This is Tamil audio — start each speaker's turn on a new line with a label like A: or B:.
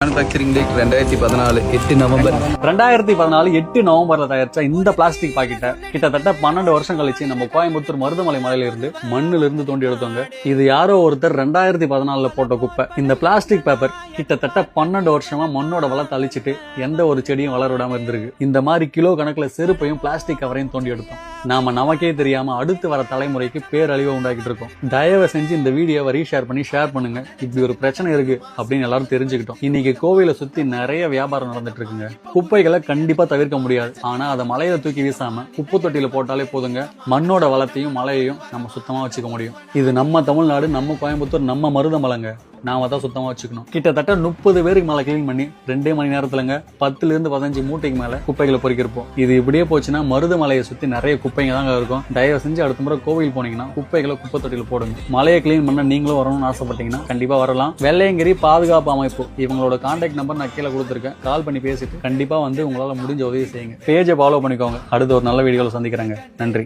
A: மேனுஃபேக்சரிங் டேட் 2014 8 நவம்பர்
B: 2014 8 நவம்பர்ல தயாரிச்ச இந்த பிளாஸ்டிக் பாக்கெட்டை கிட்டத்தட்ட 12 வருஷம் கழிச்சு நம்ம கோயம்புத்தூர் மருதமலை மலையில இருந்து மண்ணுல இருந்து தோண்டி எடுத்தோங்க. இது யாரோ ஒருத்தர் 2014 போட்ட குப்பை. இந்த பிளாஸ்டிக் பேப்பர் கிட்டத்தட்ட 12 வருஷமா மண்ணோட வளத்தை அழிச்சிட்டு எந்த ஒரு செடியும் வளர விடாம இருந்திருக்கு. இந்த மாதிரி கிலோ கணக்குல செருப்பையும் பிளாஸ்டிக் கவரையும் தோண்டி எடுத்தோம். நாம நமக்கே தெரியாம அடுத்து வர தலைமுறைக்கு பேரழிவை உண்டாக்கிட்டு இருக்கோம். தயவு செஞ்சு இந்த வீடியோவை ரீஷேர் பண்ணி ஷேர் பண்ணுங்க. இப்படி ஒரு பிரச்சனை இருக்கு அப்படின்னு எல்லாரும் தெரிஞ்சுக்கிட்டோம். இன்னைக்கு கோவிலை சுத்தி நிறைய வியாபாரம் நடந்துட்டு இருக்குங்க. குப்பைகளை கண்டிப்பா தவிர்க்க முடியாது. ஆனா அதை மலையில தூக்கி வீசாம குப்பை தொட்டியில போட்டாலே போதுங்க. மண்ணோட வளத்தையும் மலையையும் நம்ம சுத்தமா வச்சுக்க முடியும். இது நம்ம தமிழ்நாடு, நம்ம கோயம்புத்தூர், நம்ம மருதமலைங்க. நாம தான் சுத்தமா வச்சுக்கணும். கிட்டத்தட்ட 30 பேருக்கு மேல கிளீன் பண்ணி 2 மணி நேரத்துலங்க 10 இருந்து 15 மூட்டைக்கு மேல குப்பைகளை பொறுக்கிருப்போம். இது இப்படியே போச்சுன்னா மருதமலையை சுத்தி நிறைய குப்பைங்க தாங்க இருக்கும். தயவு செஞ்சு அடுத்த முறை கோவில் போனீங்கன்னா குப்பைகளை குப்பை தொட்டியில போடுங்க. மலையை கிளீன் பண்ண நீங்களும் வரணும்னு ஆசைப்பட்டீங்கன்னா கண்டிப்பா வரலாம். வெள்ளையங்கிரி பாதுகாப்பு அமைப்பு இவங்களோட கான்டாக்ட் நம்பர் நான் கீழே கொடுத்துருக்கேன். கால் பண்ணி பேசிட்டு கண்டிப்பா வந்து உங்களால முடிஞ்ச உதவி செய்யுங்க. பேஜை ஃபாலோ பண்ணிக்கோங்க. அடுத்த ஒரு நல்ல வீடியோல சந்திக்கிறேங்க. நன்றி.